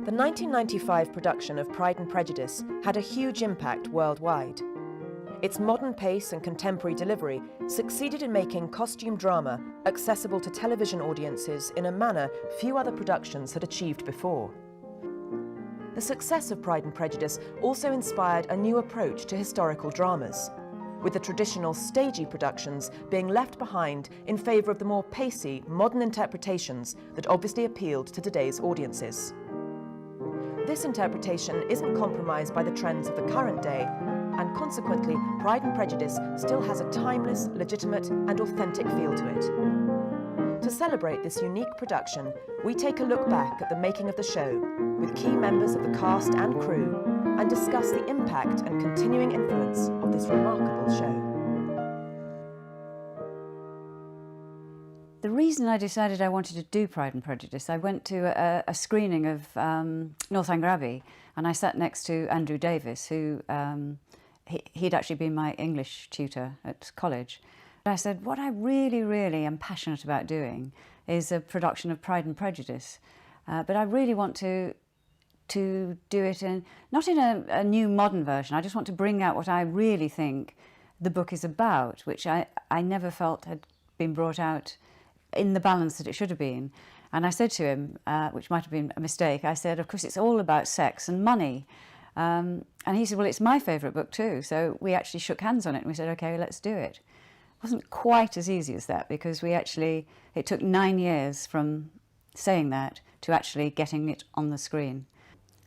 The 1995 production of Pride and Prejudice had a huge impact worldwide. Its modern pace and contemporary delivery succeeded in making costume drama accessible to television audiences in a manner few other productions had achieved before. The success of Pride and Prejudice also inspired a new approach to historical dramas, with the traditional stagey productions being left behind in favour of the more pacey, modern interpretations that obviously appealed to today's audiences. This interpretation isn't compromised by the trends of the current day, and consequently, Pride and Prejudice still has a timeless, legitimate and authentic feel to it. To celebrate this unique production, we take a look back at the making of the show, with key members of the cast and crew, and discuss the impact and continuing influence of this remarkable show. The reason I decided I wanted to do Pride and Prejudice, I went to a screening of Northanger Abbey, and I sat next to Andrew Davis, who he'd actually been my English tutor at college. I said, what I really, really am passionate about doing is a production of Pride and Prejudice, but I really want to do it not in a new modern version. I just want to bring out what I really think the book is about, which I never felt had been brought out in the balance that it should have been. And I said to him, which might have been a mistake, I said, of course, it's all about sex and money. And he said, well, it's my favourite book too. So we actually shook hands on it and we said, OK, let's do it. It wasn't quite as easy as that, because it took 9 years from saying that to actually getting it on the screen.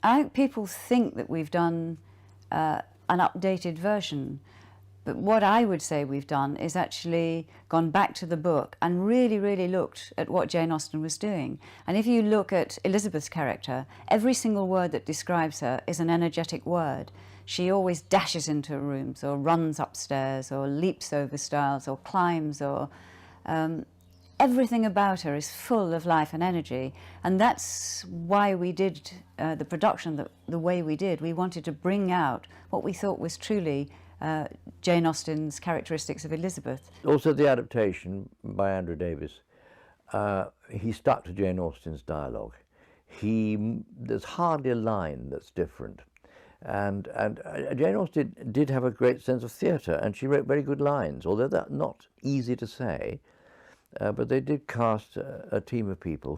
I think people think that we've done an updated version, but what I would say we've done is actually gone back to the book and really, really looked at what Jane Austen was doing. And if you look at Elizabeth's character, every single word that describes her is an energetic word. She always dashes into rooms, or runs upstairs, or leaps over stiles, or climbs, or everything about her is full of life and energy. And that's why we did the production the way we did. We wanted to bring out what we thought was truly Jane Austen's characteristics of Elizabeth. Also the adaptation by Andrew Davis, he stuck to Jane Austen's dialogue. There's hardly a line that's different. And Jane Austen did have a great sense of theatre, and she wrote very good lines, although that's not easy to say. But they did cast a team of people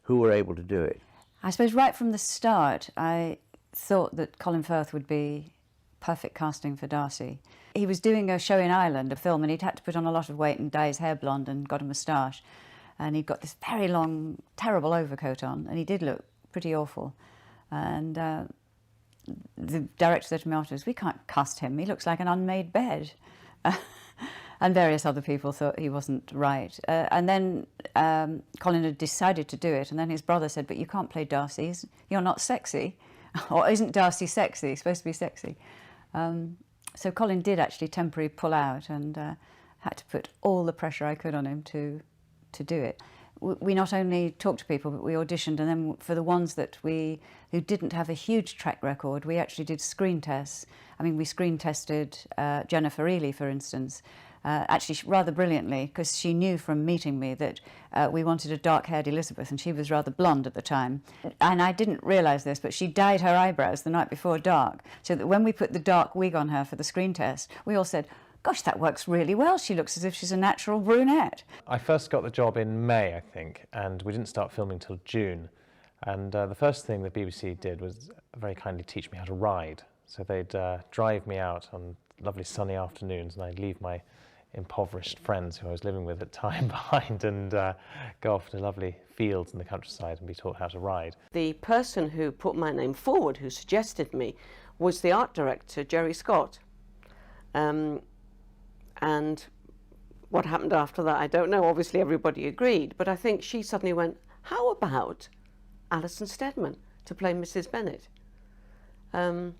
who were able to do it. I suppose right from the start, I thought that Colin Firth would be perfect casting for Darcy. He was doing a show in Ireland, a film, and he'd had to put on a lot of weight and dye his hair blonde and got a moustache. And he'd got this very long, terrible overcoat on, and he did look pretty awful. And the director said to me afterwards, we can't cast him, he looks like an unmade bed. And various other people thought he wasn't right. And then Colin had decided to do it, and then his brother said, but you can't play Darcy, you're not sexy. Or isn't Darcy sexy? He's supposed to be sexy. So Colin did actually temporarily pull out, and had to put all the pressure I could on him to do it. We not only talked to people, but we auditioned, and then for the ones who didn't have a huge track record, we actually did screen tests. I mean, we screen tested Jennifer Ely, for instance, actually rather brilliantly, because she knew from meeting me that we wanted a dark-haired Elizabeth, and she was rather blonde at the time. And I didn't realise this, but she dyed her eyebrows the night before dark, so that when we put the dark wig on her for the screen test, we all said, gosh, that works really well. She looks as if she's a natural brunette. I first got the job in May, I think, and we didn't start filming till June. And the first thing the BBC did was very kindly teach me how to ride. So they'd drive me out on lovely sunny afternoons, and I'd leave my impoverished friends who I was living with at the time behind, and go off to lovely fields in the countryside and be taught how to ride. The person who put my name forward, who suggested me, was the art director, Jerry Scott. And what happened after that, I don't know. Obviously everybody agreed, but I think she suddenly went, how about Alison Steadman to play Mrs. Bennet? And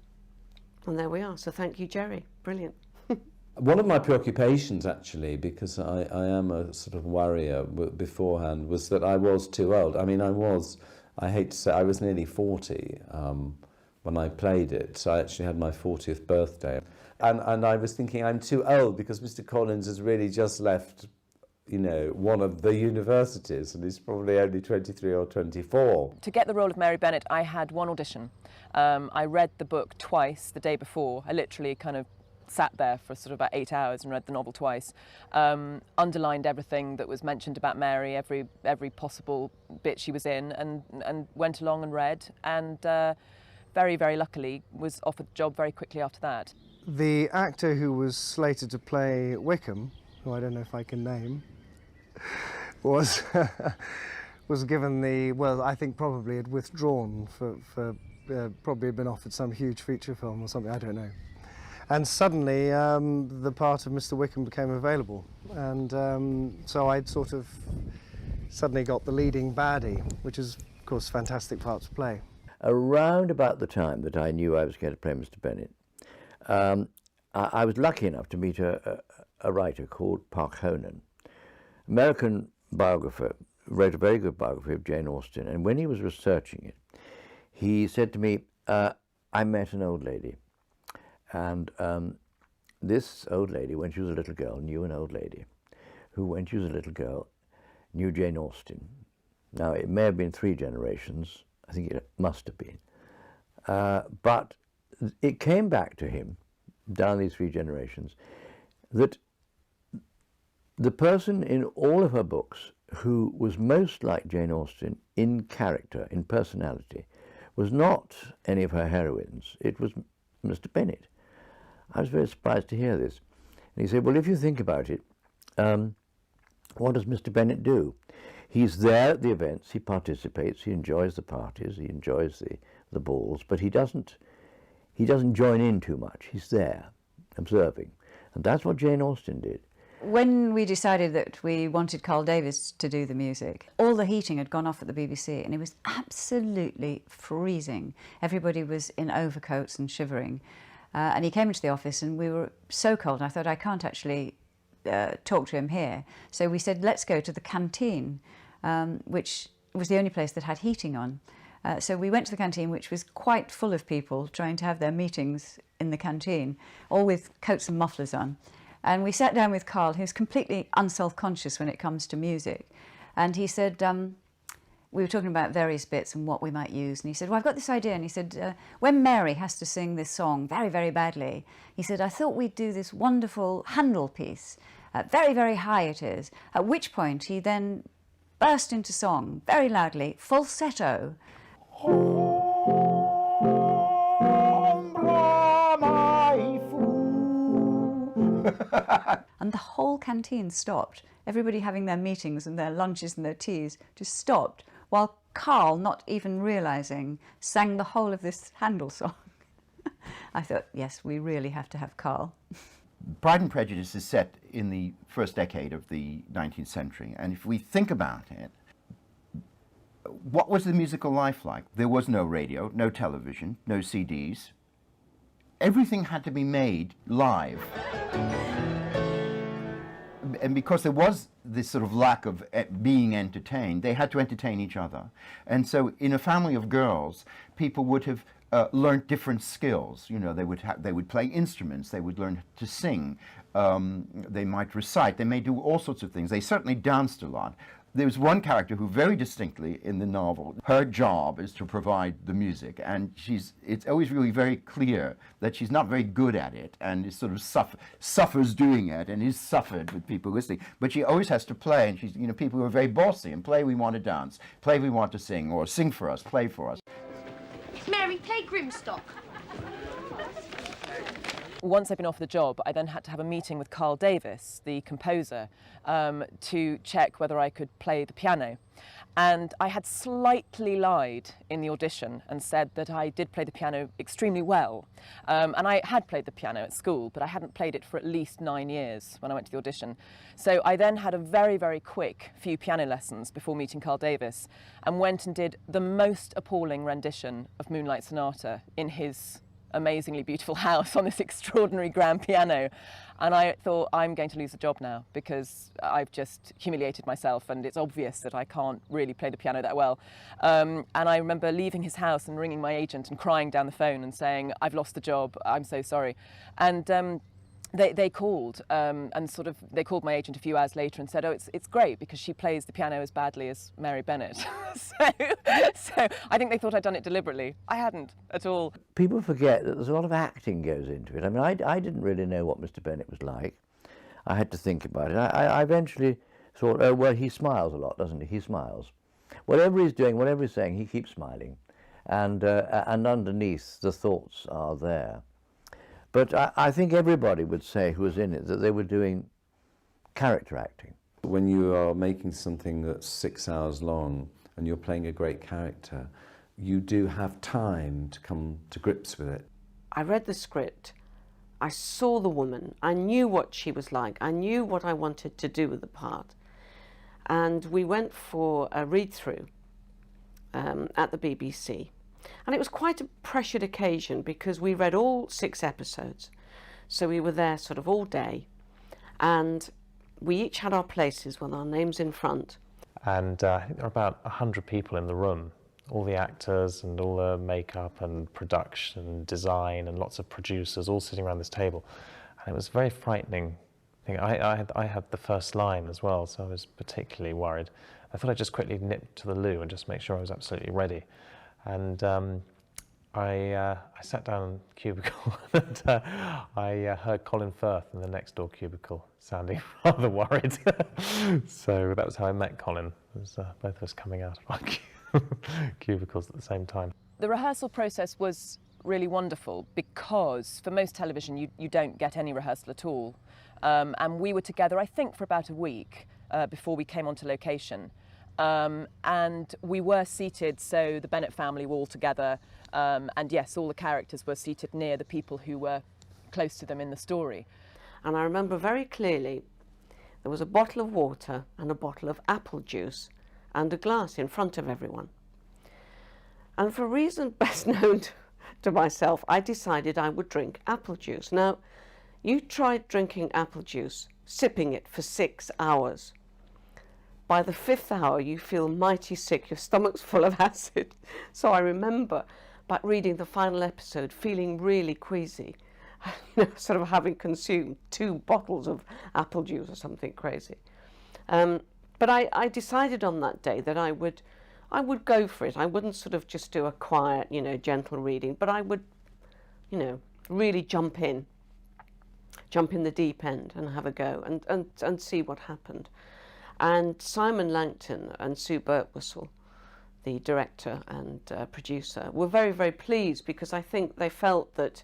there we are. So thank you, Jerry. Brilliant. One of my preoccupations, actually, because I am a sort of worrier beforehand, was that I was too old. I mean, I hate to say, I was nearly 40 when I played it, so I actually had my 40th birthday. And I was thinking I'm too old because Mr. Collins has really just left you know, one of the universities, and he's probably only 23 or 24. To get the role of Mary Bennet, I had one audition. I read the book twice the day before. I literally kind of sat there for sort of about 8 hours and read the novel twice, underlined everything that was mentioned about Mary, every possible bit she was in, and went along and read, and very, very luckily was offered the job very quickly after that. The actor who was slated to play Wickham, who I don't know if I can name, was was given the, well, I think probably had withdrawn for probably had been offered some huge feature film or something, I don't know. And suddenly the part of Mr. Wickham became available, and so I'd sort of suddenly got the leading baddie, which is of course a fantastic part to play. Around about the time that I knew I was going to play Mr. Bennet, I was lucky enough to meet a writer called Park Honan, American biographer, wrote a very good biography of Jane Austen, and when he was researching it, he said to me, I met an old lady, and this old lady, when she was a little girl, knew an old lady who, when she was a little girl, knew Jane Austen. Now, it may have been 3 generations, I think it must have been, but it came back to him, down these 3 generations, that the person in all of her books who was most like Jane Austen in character, in personality, was not any of her heroines, it was Mr. Bennet. I was very surprised to hear this. And he said, well, if you think about it, what does Mr. Bennet do? He's there at the events, he participates, he enjoys the parties, he enjoys the balls, but he doesn't join in too much. He's there, observing. And that's what Jane Austen did. When we decided that we wanted Carl Davis to do the music, all the heating had gone off at the BBC and it was absolutely freezing. Everybody was in overcoats and shivering. And he came into the office and we were so cold. I thought, I can't actually talk to him here. So we said, let's go to the canteen, which was the only place that had heating on. So we went to the canteen, which was quite full of people trying to have their meetings in the canteen, all with coats and mufflers on. And we sat down with Carl, who's completely unself-conscious when it comes to music. And he said, we were talking about various bits and what we might use. And he said, well, I've got this idea. And he said, when Mary has to sing this song very, very badly, he said, I thought we'd do this wonderful Handel piece. Very, very high it is. At which point he then burst into song very loudly, falsetto. And the whole canteen stopped. Everybody having their meetings and their lunches and their teas just stopped, while Carl, not even realising, sang the whole of this Handel song. I thought, yes, we really have to have Carl. Pride and Prejudice is set in the first decade of the 19th century, and if we think about it, what was the musical life like? There was no radio, no television, no CDs. Everything had to be made live. And because there was this sort of lack of being entertained, they had to entertain each other. And so in a family of girls, people would have learned different skills. You know, they would play instruments, they would learn to sing, they might recite, they may do all sorts of things. They certainly danced a lot. There's one character who very distinctly in the novel, her job is to provide the music, and it's always really very clear that she's not very good at it, and is sort of suffers doing it, and is suffered with people listening. But she always has to play, and she's, you know, people who are very bossy, and play we want to dance, play we want to sing, or sing for us, play for us. Mary, play Grimstock. Once I'd been offered the job, I then had to have a meeting with Carl Davis, the composer, to check whether I could play the piano. And I had slightly lied in the audition and said that I did play the piano extremely well. And I had played the piano at school, but I hadn't played it for at least 9 years when I went to the audition. So I then had a very, very quick few piano lessons before meeting Carl Davis, and went and did the most appalling rendition of Moonlight Sonata in his amazingly beautiful house on this extraordinary grand piano. And I thought, I'm going to lose the job now because I've just humiliated myself and it's obvious that I can't really play the piano that well. And I remember leaving his house and ringing my agent and crying down the phone and saying, I've lost the job, I'm so sorry. And they called and sort of they called my agent a few hours later and said, oh, it's great because she plays the piano as badly as Mary Bennett. so I think they thought I'd done it deliberately. I hadn't at all. People forget that there's a lot of acting goes into it. I mean, I didn't really know what Mr. Bennett was like. I had to think about it. I eventually thought, oh, well, he smiles a lot, doesn't he? He smiles. Whatever he's doing, whatever he's saying, he keeps smiling. And underneath, the thoughts are there. But I think everybody would say who was in it that they were doing character acting. When you are making something that's 6 hours long and you're playing a great character, you do have time to come to grips with it. I read the script, I saw the woman, I knew what she was like, I knew what I wanted to do with the part. And we went for a read-through at the BBC. And it was quite a pressured occasion because we read all 6 episodes. So we were there sort of all day. And we each had our places with our names in front. And I think there were about 100 people in the room. All the actors and all the makeup and production and design and lots of producers all sitting around this table. And it was very frightening. I had the first line as well, so I was particularly worried. I thought I'd just quickly nip to the loo and just make sure I was absolutely ready. And I sat down in the cubicle and I heard Colin Firth in the next door cubicle sounding rather worried. So that was how I met Colin. It was both of us coming out of our cubicles at the same time. The rehearsal process was really wonderful because for most television you don't get any rehearsal at all. And we were together, I think, for about a week before we came onto location. And we were seated, so the Bennett family were all together, and yes, all the characters were seated near the people who were close to them in the story. And I remember very clearly there was a bottle of water and a bottle of apple juice and a glass in front of everyone. And for a reason best known to myself, I decided I would drink apple juice. Now, you tried drinking apple juice, sipping it for 6 hours. By the 5th hour, you feel mighty sick, your stomach's full of acid. So I remember, by reading the final episode, feeling really queasy, sort of having consumed 2 bottles of apple juice or something crazy. But I decided on that day that I would go for it. I wouldn't sort of just do a quiet, gentle reading, but I would, really jump in the deep end and have a go and see what happened. And Simon Langton and Sue Birtwistle, the director and producer, were very, very pleased because I think they felt that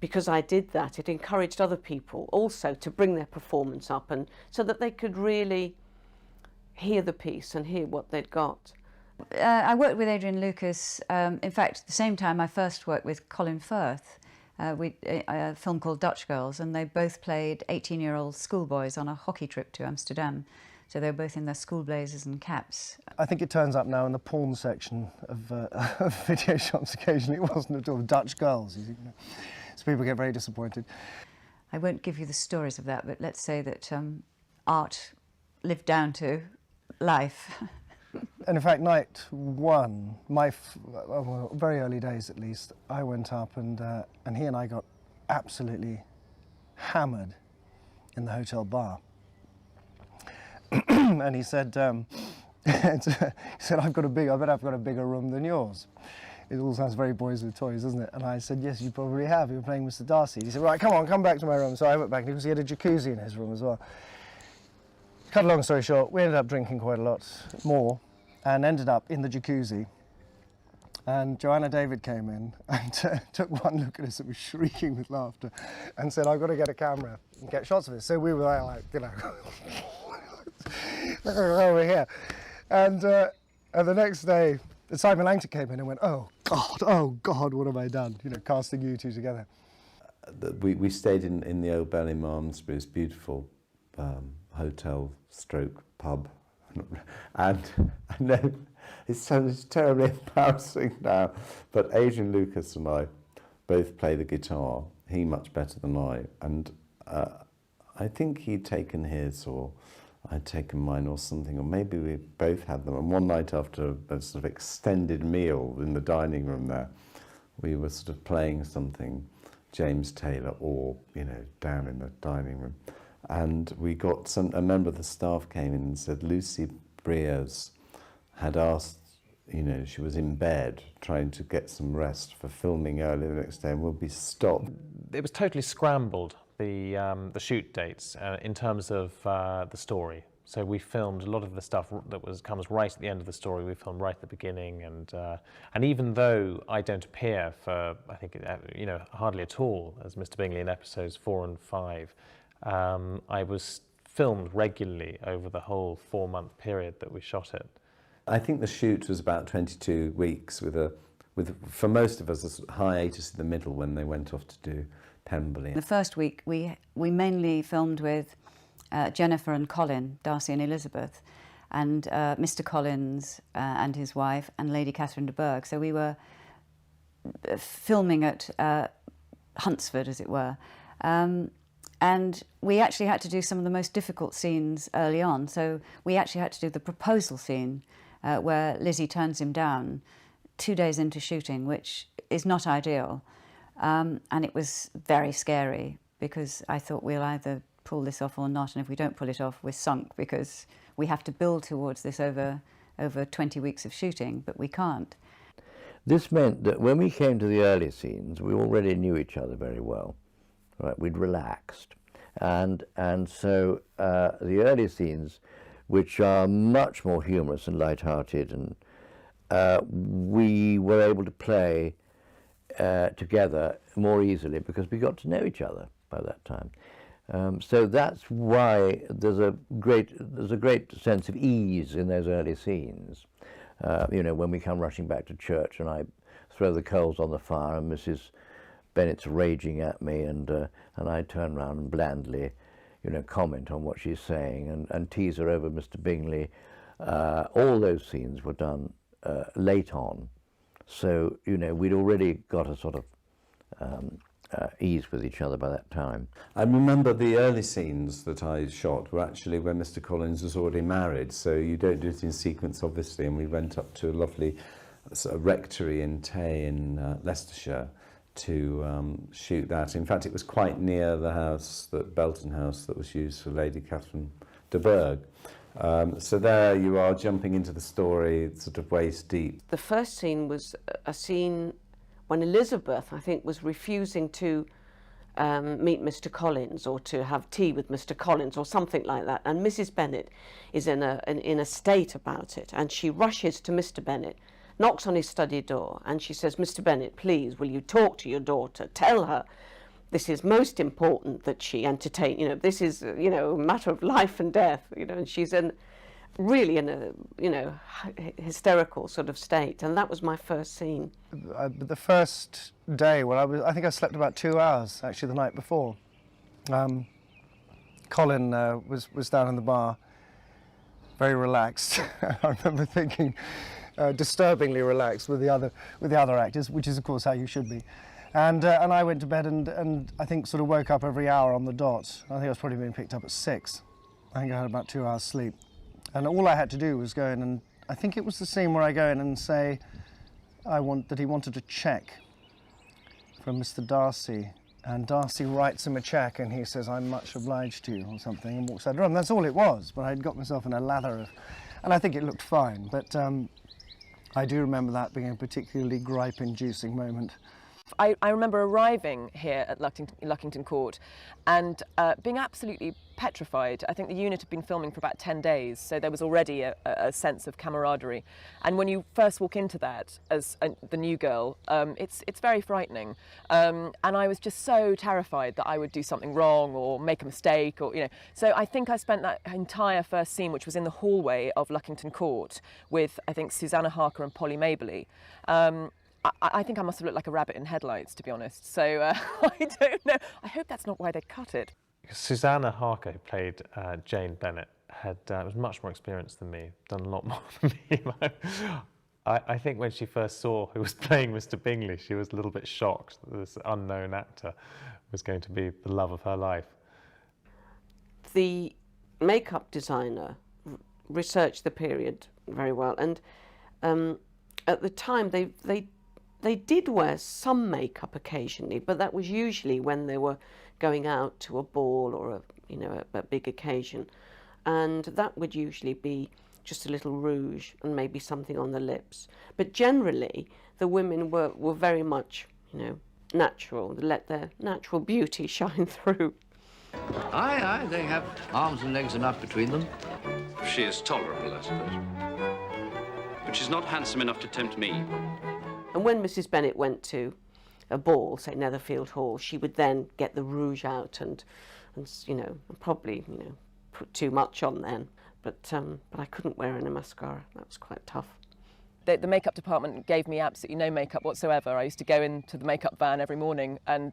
because I did that, it encouraged other people also to bring their performance up and so that they could really hear the piece and hear what they'd got. I worked with Adrian Lukis, in fact, at the same time I first worked with Colin Firth, a film called Dutch Girls, and they both played 18-year-old schoolboys on a hockey trip to Amsterdam. So they were both in their school blazers and caps. I think it turns up now in the porn section of video shops occasionally. It wasn't at all Dutch Girls, so people get very disappointed. I won't give you the stories of that, but let's say that art lived down to life. And in fact, night one, well, very early days at least, I went up and he and I got absolutely hammered in the hotel bar. And he said, I bet I've got a bigger room than yours. It all sounds very Boys with Toys, doesn't it? And I said, yes, you probably have. You were playing Mr. Darcy. He said, right, come back to my room. So I went back because he had a jacuzzi in his room as well. Cut a long story short, we ended up drinking quite a lot more and ended up in the jacuzzi. And Joanna David came in and took one look at us and was shrieking with laughter and said, I've got to get a camera and get shots of this. So we were there like, over here. And the next day, Simon Langton came in and went, oh God, what have I done? Casting you two together. We stayed in the Old Bailey Malmesbury, it's beautiful hotel stroke pub. And I know it's terribly embarrassing now, but Adrian Lukis and I both play the guitar, he much better than I, and I think he'd taken his or I'd taken mine or something, or maybe we both had them. And one night after a sort of extended meal in the dining room there, we were sort of playing something, James Taylor or, down in the dining room. And we got a member of the staff came in and said Lucy Briers had asked, she was in bed trying to get some rest for filming early the next day and will be stopped. It was totally scrambled, the shoot dates, in terms of the story. So we filmed a lot of the stuff that comes right at the end of the story. We filmed right at the beginning, and even though I don't appear for, I think, hardly at all as Mr. Bingley in episodes 4 and 5, I was filmed regularly over the whole 4-month period that we shot it. I think the shoot was about 22 weeks with for most of us a hiatus in the middle when they went off to do Pemberley. The first week we mainly filmed with Jennifer and Colin, Darcy and Elizabeth, and Mr. Collins and his wife and Lady Catherine de Bourgh. So we were filming at Huntsford, as it were. And we actually had to do some of the most difficult scenes early on. So we actually had to do the proposal scene where Lizzie turns him down 2 days into shooting, which is not ideal. And it was very scary because I thought we'll either pull this off or not, and if we don't pull it off, we're sunk because we have to build towards this over 20 weeks of shooting, but we can't. This meant that when we came to the early scenes, we already knew each other very well. Right, we'd relaxed, and so the early scenes, which are much more humorous and light-hearted, and we were able to play together more easily because we got to know each other by that time. So that's why there's a great sense of ease in those early scenes. When we come rushing back to church and I throw the coals on the fire and Mrs. Bennet's raging at me, and I turn round and blandly, comment on what she's saying and tease her over Mr. Bingley. All those scenes were done late on, so we'd already got a sort of ease with each other by that time. I remember the early scenes that I shot were actually when Mr. Collins was already married, so you don't do it in sequence, obviously, and we went up to a lovely sort of rectory in Tay in Leicestershire to shoot that. In fact, it was quite near the house, that Belton House, that was used for Lady Catherine de Bourgh. So there you are, jumping into the story, sort of waist deep. The first scene was a scene when Elizabeth, I think, was refusing to meet Mr. Collins or to have tea with Mr. Collins or something like that. And Mrs. Bennet is in a state about it, and she rushes to Mr. Bennet, knocks on his study door, and she says, "Mr. Bennet, please, will you talk to your daughter? Tell her this is most important that she entertain, this is, a matter of life and death, and she's really in a, hysterical sort of state." And that was my first scene. The first day, I think I slept about 2 hours, actually, the night before. Colin was down in the bar, very relaxed. I remember thinking, disturbingly relaxed with the other actors, which is of course how you should be. And I went to bed and I think sort of woke up every hour on the dot. I think I was probably being picked up at 6. I think I had about 2 hours sleep. And all I had to do was go in, and I think it was the scene where I go in and say that he wanted a cheque from Mr. Darcy. And Darcy writes him a cheque and he says, "I'm much obliged to you," or something, and walks out the room. That's all it was, but I'd got myself in a lather of, and I think it looked fine. But I do remember that being a particularly gripe-inducing moment. I remember arriving here at Luckington Court and being absolutely petrified. I think the unit had been filming for about 10 days, so there was already a sense of camaraderie. And when you first walk into that as the new girl, it's very frightening. And I was just so terrified that I would do something wrong or make a mistake, or So I think I spent that entire first scene, which was in the hallway of Luckington Court, with I think Susanna Harker and Polly Maberley. I think I must have looked like a rabbit in headlights, to be honest. So I don't know. I hope that's not why they cut it. Susanna Harker, who played Jane Bennet, was much more experienced than me, done a lot more than me. I think when she first saw who was playing Mr. Bingley, she was a little bit shocked that this unknown actor was going to be the love of her life. The makeup designer researched the period very well, and at the time they They did wear some makeup occasionally, but that was usually when they were going out to a ball or a big occasion, and that would usually be just a little rouge and maybe something on the lips. But generally, the women were very much, natural. They let their natural beauty shine through. Aye, they have arms and legs enough between them. She is tolerable, I suppose. But she's not handsome enough to tempt me. And when Mrs. Bennet went to a ball, say Netherfield Hall, she would then get the rouge out and probably, put too much on then. But I couldn't wear any mascara. That was quite tough. The makeup department gave me absolutely no makeup whatsoever. I used to go into the makeup van every morning and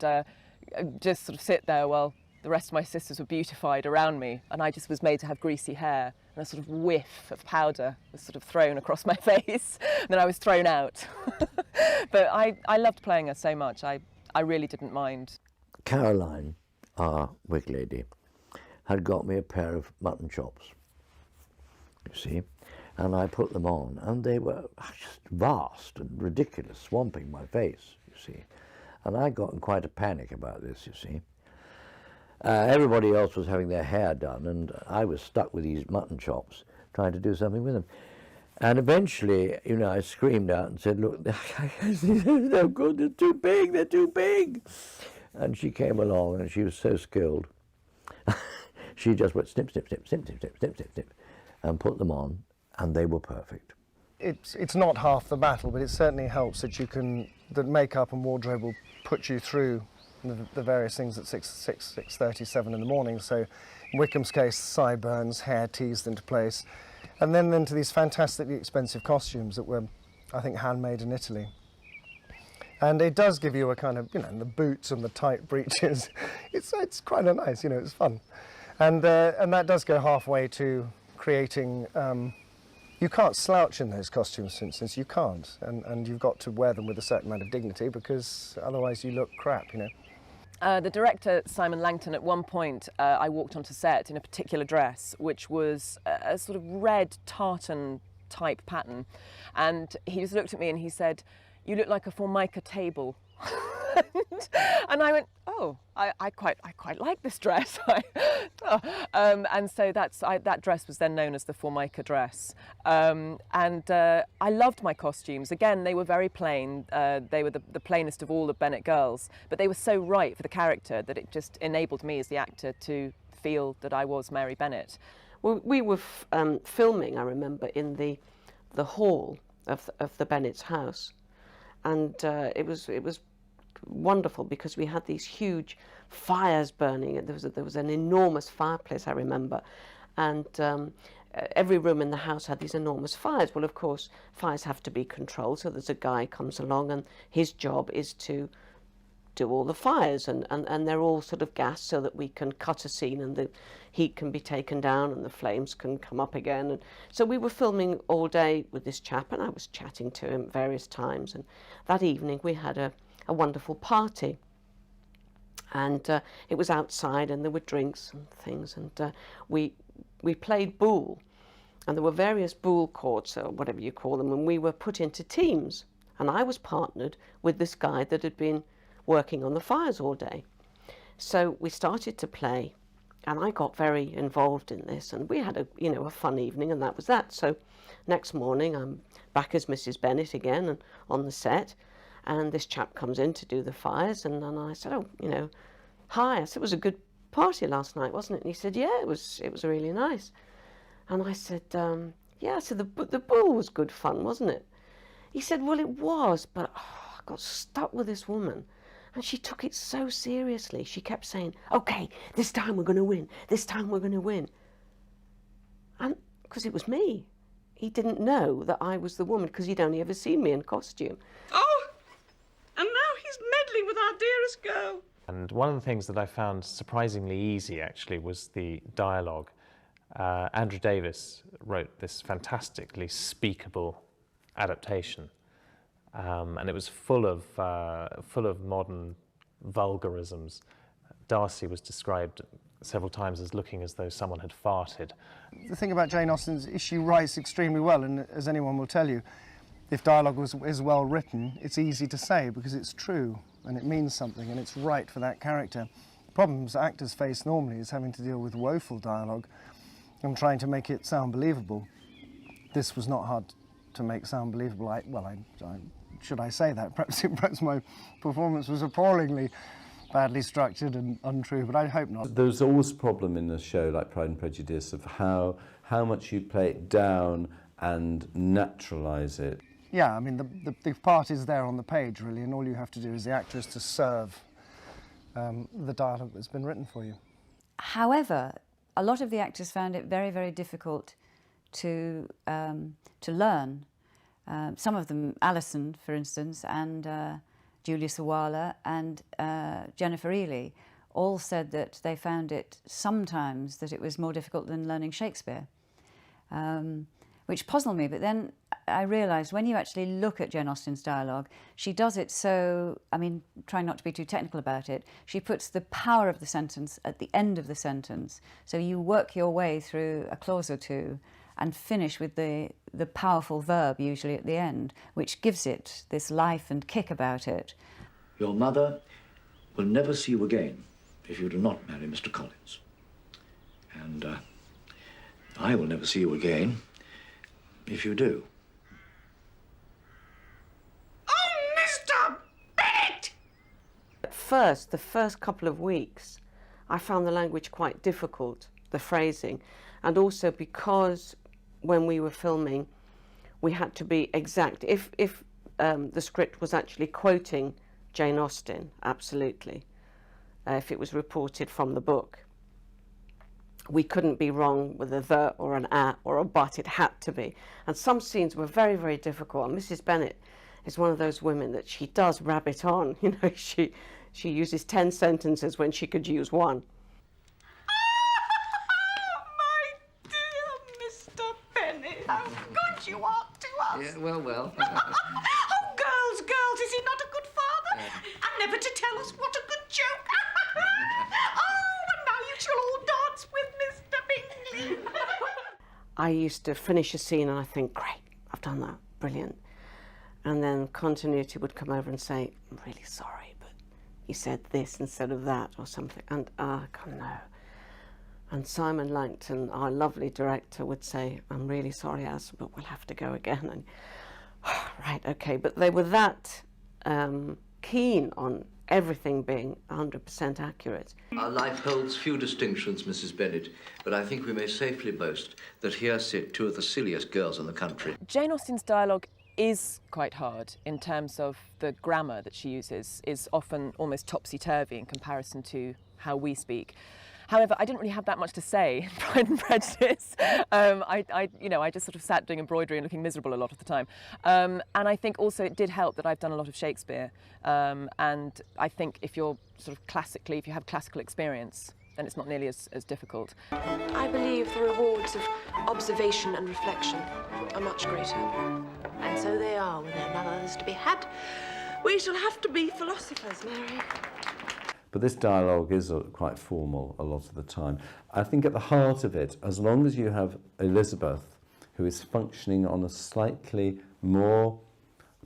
just sort of sit there while the rest of my sisters were beautified around me, and I just was made to have greasy hair, and a sort of whiff of powder was sort of thrown across my face, and then I was thrown out. But I loved playing her so much, I really didn't mind. Caroline, our wig lady, had got me a pair of mutton chops, you see, and I put them on, and they were just vast and ridiculous, swamping my face, you see. And I got in quite a panic about this, you see. Everybody else was having their hair done, and I was stuck with these mutton chops, trying to do something with them. And eventually, I screamed out and said, "Look, they're no good, they're too big. And she came along, and she was so skilled. She just went snip, snip, snip, snip, snip, snip, snip, snip, snip, and put them on, and they were perfect. It's not half the battle, but it certainly helps that makeup and wardrobe will put you through the various things at 6:30, 7 in the morning. So in Wickham's case, sideburns, hair teased into place, and then into these fantastically expensive costumes that were, I think, handmade in Italy. And it does give you a kind of, the boots and the tight breeches. It's quite nice, it's fun. And that does go halfway to creating, you can't slouch in those costumes, for instance, you can't. And you've got to wear them with a certain amount of dignity, because otherwise you look crap, The director, Simon Langton, at one point I walked onto set in a particular dress, which was a sort of red tartan type pattern. And he just looked at me and he said, "You look like a Formica table." And I went, "Oh, I quite like this dress." And so that dress was then known as the Formica dress. I loved my costumes. Again, they were very plain. They were the plainest of all the Bennet girls, but they were so right for the character that it just enabled me as the actor to feel that I was Mary Bennet. Well, we were filming, I remember, in the hall of the Bennet's house, and it was wonderful because we had these huge fires burning, and there was an enormous fireplace, I remember, and every room in the house had these enormous fires. Well, of course, fires have to be controlled, so there's a guy comes along and his job is to do all the fires, and they're all sort of gassed so that we can cut a scene and the heat can be taken down and the flames can come up again. And so we were filming all day with this chap, and I was chatting to him various times, and that evening we had a wonderful party, and it was outside and there were drinks and things, and we played boule, and there were various boule courts or whatever you call them, and we were put into teams, and I was partnered with this guy that had been working on the fires all day. So we started to play, and I got very involved in this, and we had a fun evening, and that was that. So next morning I'm back as Mrs. Bennet again and on the set. And this chap comes in to do the fires, and then I said, "Oh, hi." I said, "It was a good party last night, wasn't it?" And he said, "Yeah, it was really nice." And I said, "Yeah." I said, the ball was good fun, wasn't it?" He said, "Well, it was, but I got stuck with this woman, and she took it so seriously. She kept saying, 'Okay, this time we're going to win. This time we're going to win.'" And because it was me, he didn't know that I was the woman because he'd only ever seen me in costume. Oh! And now he's meddling with our dearest girl. And one of the things that I found surprisingly easy, actually, was the dialogue. Andrew Davis wrote this fantastically speakable adaptation, and it was full of modern vulgarisms. Darcy was described several times as looking as though someone had farted. The thing about Jane Austen is she writes extremely well, and as anyone will tell you, if dialogue is well written, it's easy to say because it's true and it means something and it's right for that character. Problems actors face normally is having to deal with woeful dialogue and trying to make it sound believable. This was not hard to make sound believable. Should I say that? Perhaps my performance was appallingly badly structured and untrue, but I hope not. There's always a problem in a show like Pride and Prejudice of how much you play it down and naturalise it. Yeah, I mean, the part is there on the page, really, and all you have to do as the actor is to serve the dialogue that's been written for you. However, a lot of the actors found it very, very difficult to learn. Some of them, Alison, for instance, and Julia Sawala and Jennifer Ely, all said that they found it sometimes that it was more difficult than learning Shakespeare, which puzzled me. But then I realised when you actually look at Jane Austen's dialogue, she does it so, I mean, trying not to be too technical about it, she puts the power of the sentence at the end of the sentence. So you work your way through a clause or two and finish with the powerful verb usually at the end, which gives it this life and kick about it. Your mother will never see you again if you do not marry Mr. Collins. And I will never see you again if you do. Oh, Mr. Bennet! At first, the first couple of weeks, I found the language quite difficult, the phrasing, and also because when we were filming, we had to be exact. If the script was actually quoting Jane Austen, absolutely, if it was reported from the book, we couldn't be wrong with a the or an a or a but. It had to be. And some scenes were very, very difficult. And Mrs. Bennet is one of those women that she does rabbit on. You know, she uses 10 sentences when she could use one. How good you are to us. Yeah, well. Oh, girls, is he not a good father? And never to tell us what a good joke. Oh, and now you shall all dance with Mr. Bingley. I used to finish a scene and I think, great, I've done that, brilliant. And then continuity would come over and say, I'm really sorry, but you said this instead of that or something. And I can't know. And Simon Langton, our lovely director, would say, I'm really sorry, Alison, but we'll have to go again. And right, okay. But they were that keen on everything being 100% accurate. Our life holds few distinctions, Mrs. Bennet, but I think we may safely boast that here sit two of the silliest girls in the country. Jane Austen's dialogue is quite hard in terms of the grammar that she uses is often almost topsy-turvy in comparison to how we speak. However, I didn't really have that much to say in Pride and Prejudice. I just sort of sat doing embroidery and looking miserable a lot of the time. And I think also it did help that I've done a lot of Shakespeare. And I think if you're sort of if you have classical experience, then it's not nearly as difficult. I believe the rewards of observation and reflection are much greater. And so they are when there are none others to be had. We shall have to be philosophers, Mary. But this dialogue is quite formal a lot of the time. I think at the heart of it, as long as you have Elizabeth, who is functioning on a slightly more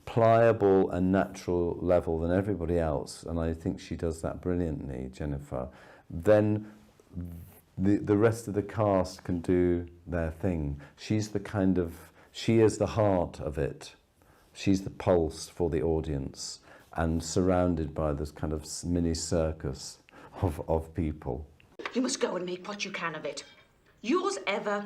pliable and natural level than everybody else, and I think she does that brilliantly, Jennifer, then the rest of the cast can do their thing. She is the heart of it. She's the pulse for the audience, and surrounded by this kind of mini circus of people. You must go and make what you can of it. Yours ever,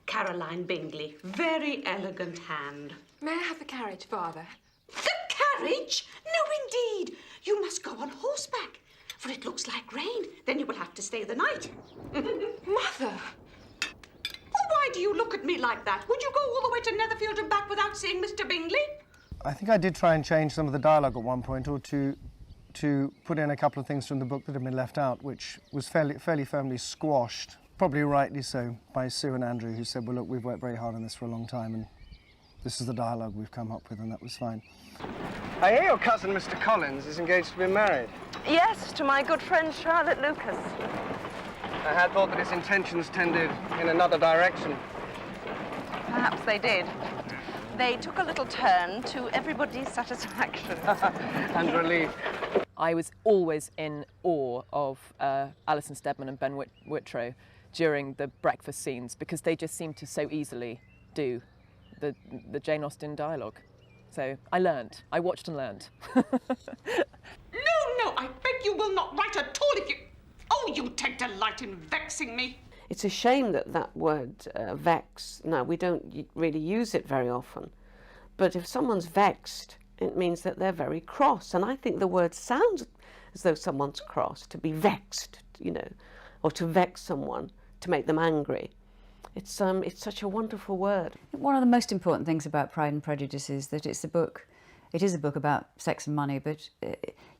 Caroline Bingley. Very elegant hand. May I have the carriage, Father? The carriage? No, indeed. You must go on horseback, for it looks like rain. Then you will have to stay the night. Mother! Well, why do you look at me like that? Would you go all the way to Netherfield and back without seeing Mr. Bingley? I think I did try and change some of the dialogue at one point, or to put in a couple of things from the book that had been left out, which was fairly firmly squashed, probably rightly so, by Sue and Andrew, who said, well, look, we've worked very hard on this for a long time, and this is the dialogue we've come up with, and that was fine. I hear your cousin, Mr. Collins, is engaged to be married. Yes, to my good friend Charlotte Lukis. I had thought that his intentions tended in another direction. Perhaps they did. they took a little turn to everybody's satisfaction. And relief. I was always in awe of Alison Steadman and Ben Whitrow during the breakfast scenes, because they just seemed to so easily do the Jane Austen dialogue. So I learnt. I watched and learnt. No, I beg you will not write at all if you... Oh, you take delight in vexing me. It's a shame that that word, vex, now we don't really use it very often, but if someone's vexed, it means that they're very cross, and I think the word sounds as though someone's cross, to be vexed, you know, or to vex someone, to make them angry. It's such a wonderful word. One of the most important things about Pride and Prejudice is that it is a book about sex and money, but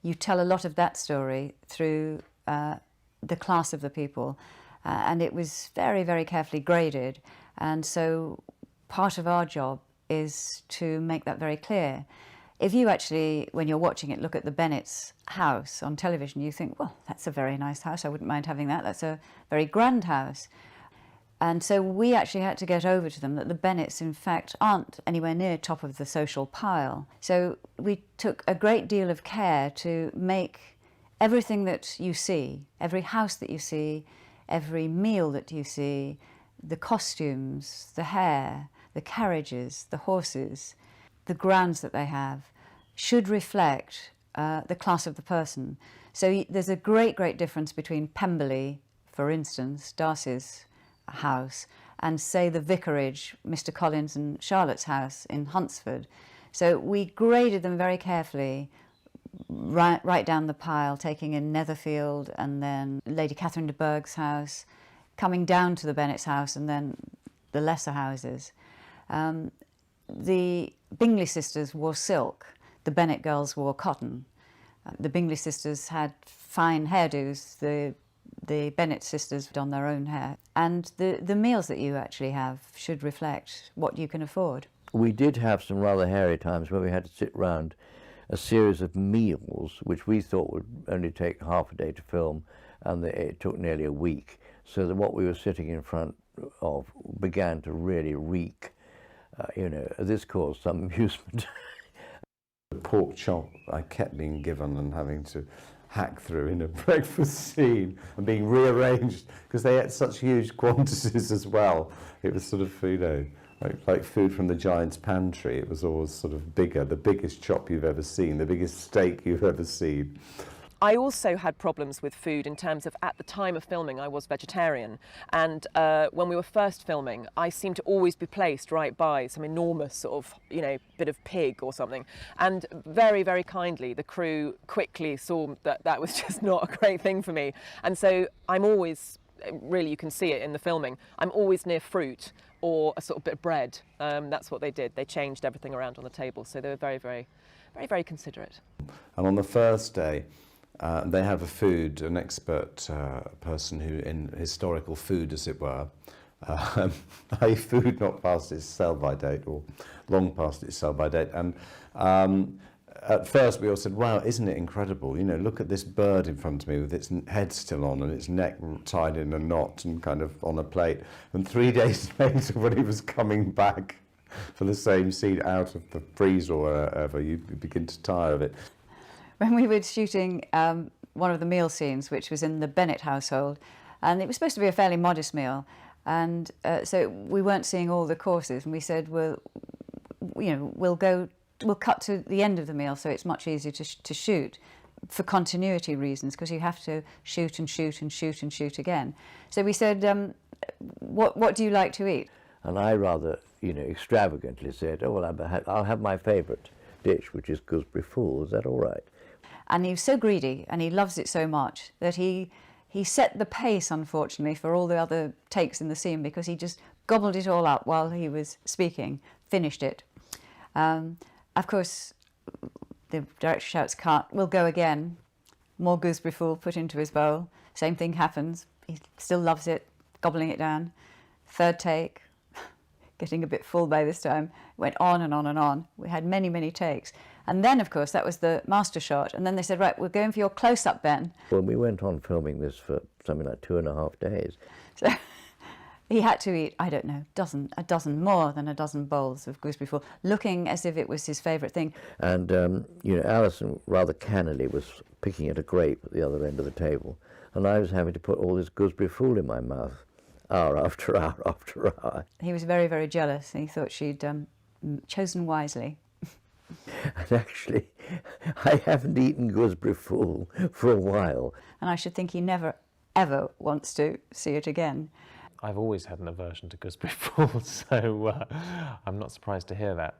you tell a lot of that story through the class of the people, and it was very, very carefully graded, and so part of our job is to make that very clear. If you actually, when you're watching it, look at the Bennet's house on television, you think, well, that's a very nice house, I wouldn't mind having that, that's a very grand house. And so we actually had to get over to them that the Bennets, in fact, aren't anywhere near top of the social pile. So we took a great deal of care to make everything that you see, every house that you see, every meal that you see, the costumes, the hair, the carriages, the horses, the grounds that they have, should reflect the class of the person. So there's a great, great difference between Pemberley, for instance, Darcy's house, and say the vicarage, Mr. Collins and Charlotte's house in Huntsford. So we graded them very carefully, right down the pile, taking in Netherfield and then Lady Catherine de Bourgh's house, coming down to the Bennet's house and then the lesser houses. The Bingley sisters wore silk, the Bennet girls wore cotton. The Bingley sisters had fine hairdos, the Bennet sisters done their own hair. And the meals that you actually have should reflect what you can afford. We did have some rather hairy times where we had to sit round a series of meals, which we thought would only take half a day to film, and it took nearly a week. So that what we were sitting in front of began to really reek. This caused some amusement. The pork chop I kept being given and having to hack through in a breakfast scene and being rearranged because they ate such huge quantities as well. It was sort of, like food from the giant's pantry. It was always sort of bigger, the biggest chop you've ever seen, the biggest steak you've ever seen. I also had problems with food in terms of, at the time of filming, I was vegetarian. And when we were first filming, I seemed to always be placed right by some enormous sort of, bit of pig or something. And very, very kindly, the crew quickly saw that that was just not a great thing for me. And so I'm always, really, you can see it in the filming, I'm always near fruit or a sort of bit of bread. That's what they did. They changed everything around on the table. So they were very, very, very, very considerate. And on the first day, they have an expert person who, in historical food, as it were, a food not past its sell-by date or long past its sell-by date. And at first we all said, wow, isn't it incredible? Look at this bird in front of me with its head still on and its neck tied in a knot and kind of on a plate. And 3 days later, when he was coming back for the same scene out of the freezer or wherever, you begin to tire of it. When we were shooting one of the meal scenes, which was in the Bennet household, and it was supposed to be a fairly modest meal, and so we weren't seeing all the courses, and we said, we'll cut to the end of the meal so it's much easier to shoot for continuity reasons, because you have to shoot and shoot and shoot and shoot again. So we said, what do you like to eat? And I rather, extravagantly said, oh, well, I'll have my favourite dish, which is gooseberry fool. Is that all right? And he was so greedy, and he loves it so much, that he set the pace, unfortunately, for all the other takes in the scene, because he just gobbled it all up while he was speaking, finished it. Of course, the director shouts, cut, we'll go again. More gooseberry fool put into his bowl. Same thing happens. He still loves it, gobbling it down. Third take, getting a bit full by this time. Went on and on and on. We had many, many takes. And then, of course, that was the master shot. And then they said, right, we're going for your close-up, Ben. Well, we went on filming this for something like 2.5 days. So He had to eat, I don't know, more than a dozen bowls of gooseberry fool, looking as if it was his favourite thing. And, you know, Alison rather cannily was picking at a grape at the other end of the table, and I was having to put all this gooseberry fool in my mouth, hour after hour after hour. He was very, very jealous. He thought she'd chosen wisely. And actually, I haven't eaten gooseberry fool for a while. And I should think he never, ever wants to see it again. I've always had an aversion to gooseberry fool, so I'm not surprised to hear that.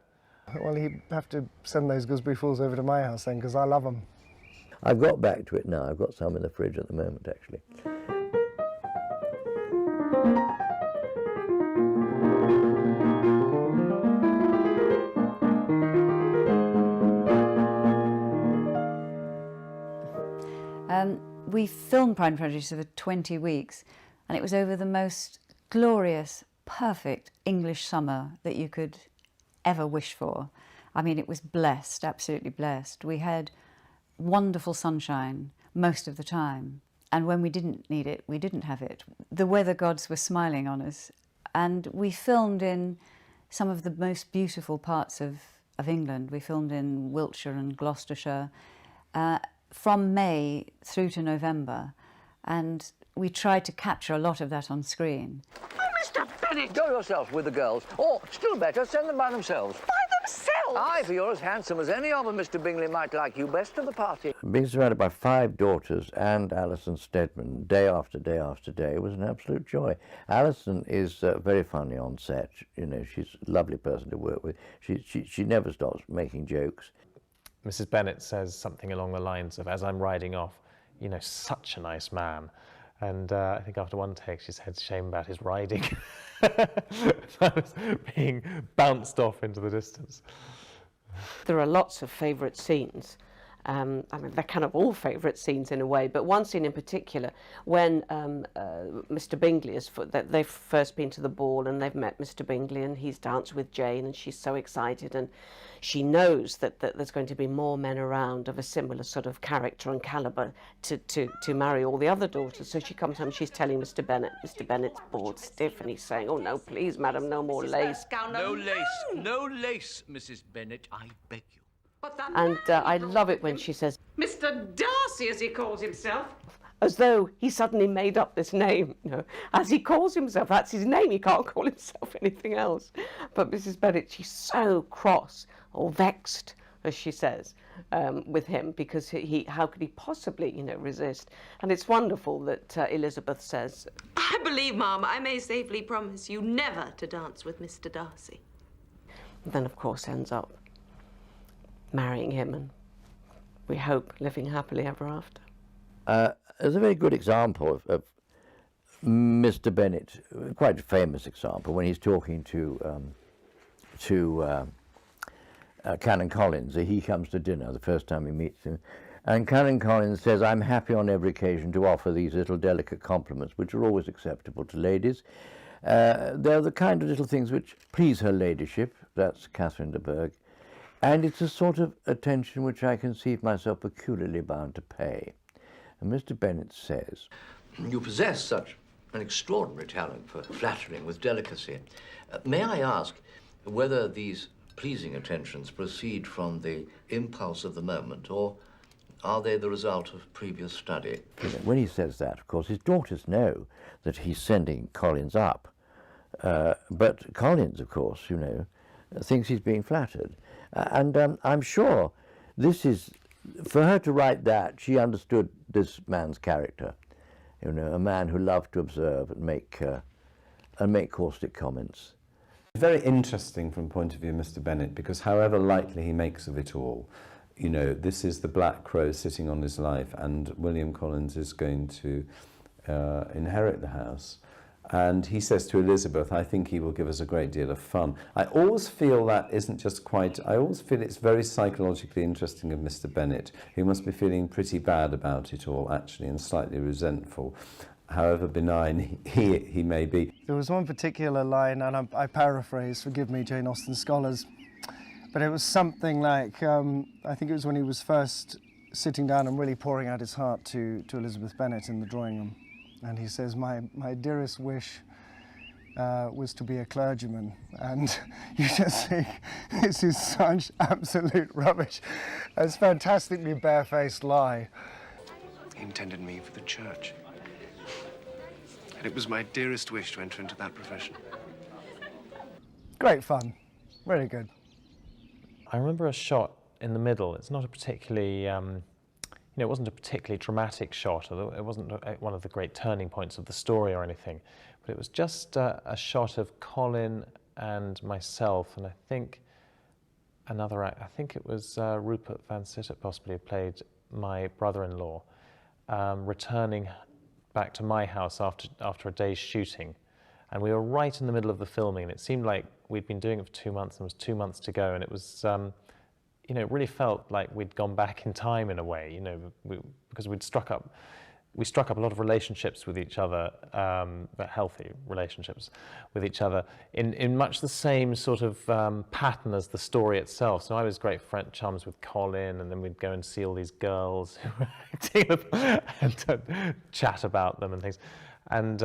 Well, he'd have to send those gooseberry fools over to my house then, because I love them. I've got back to it now. I've got some in the fridge at the moment, actually. We filmed Pride and Prejudice over 20 weeks, and it was over the most glorious, perfect English summer that you could ever wish for. I mean, it was blessed, absolutely blessed. We had wonderful sunshine most of the time, and when we didn't need it, we didn't have it. The weather gods were smiling on us, and we filmed in some of the most beautiful parts of England. We filmed in Wiltshire and Gloucestershire, from May through to November, and we tried to capture a lot of that on screen. Oh, Mr. Bennett! Go yourself with the girls, or, still better, send them by themselves. By themselves? Aye, for you're as handsome as any of them, Mr. Bingley might like you best of the party. Being surrounded by 5 daughters and Alison Steadman day after day after day was an absolute joy. Alison is very funny on set. You know, she's a lovely person to work with. She never stops making jokes. Mrs. Bennet says something along the lines of, as I'm riding off, you know, such a nice man. And I think after one take she said shame about his riding. I was being bounced off into the distance. There are lots of favourite scenes. I mean, they're kind of all favourite scenes in a way, but one scene in particular, when Mr. Bingley they've first been to the ball and they've met Mr. Bingley and he's danced with Jane and she's so excited and she knows that there's going to be more men around of a similar sort of character and calibre to marry all the other daughters. So she comes home, she's telling Mr. Bennet's bored stiff and he's saying, oh no, please, madam, no more lace. No lace, no lace, Mrs. Bennet, I beg you. And I love it when she says, Mr. Darcy, as he calls himself. as though he suddenly made up this name, you know, as he calls himself, that's his name, he can't call himself anything else. But Mrs. Bennet, she's so cross or vexed, as she says, with him, because how could he possibly, you know, resist? And it's wonderful that Elizabeth says, I believe, Ma'am, I may safely promise you never to dance with Mr. Darcy. Then, of course, ends up marrying him and, we hope, living happily ever after. There's a very good example of Mr. Bennet, quite a famous example, when he's talking to Canon Collins. He comes to dinner the first time he meets him, and Canon Collins says, I'm happy on every occasion to offer these little delicate compliments, which are always acceptable to ladies. They're the kind of little things which please her ladyship, that's Catherine de Bourgh, and it's a sort of attention which I conceive myself peculiarly bound to pay. And Mr. Bennet says, You possess such an extraordinary talent for flattering with delicacy. May I ask whether these pleasing attentions proceed from the impulse of the moment, or are they the result of previous study? When he says that, of course, his daughters know that he's sending Collins up. But Collins, of course, you know, thinks he's being flattered. And I'm sure this is, for her to write that, she understood this man's character. You know, a man who loved to observe and make caustic comments. Very interesting from the point of view of Mr. Bennet, because however lightly he makes of it all, you know, this is the black crow sitting on his life, and William Collins is going to inherit the house. And he says to Elizabeth, I think he will give us a great deal of fun. I always feel that isn't just quite, I always feel it's very psychologically interesting of Mr. Bennet, who must be feeling pretty bad about it all, actually, and slightly resentful, however benign he may be. There was one particular line, and I paraphrase, forgive me, Jane Austen scholars, but it was something like, I think it was when he was first sitting down and really pouring out his heart to Elizabeth Bennet in the drawing room. And he says, my dearest wish was to be a clergyman, and you just think this is such absolute rubbish. It's a fantastically barefaced lie. He intended me for the church, and it was my dearest wish to enter into that profession. Great fun, really good. I remember a shot in the middle. It's not a particularly, it wasn't a particularly dramatic shot, although it wasn't one of the great turning points of the story or anything, but it was just a shot of Colin and myself, and I think another act, I think it was Rupert Van Sittert possibly, who played my brother-in-law, returning back to my house after a day's shooting. And we were right in the middle of the filming, and it seemed like we'd been doing it for 2 months, and it was 2 months to go, and it was, it really felt like we'd gone back in time in a way, because we struck up a lot of relationships with each other, healthy relationships with each other, in much the same sort of pattern as the story itself. So I was great chums with Colin, and then we'd go and see all these girls who were acting and chat about them and things. And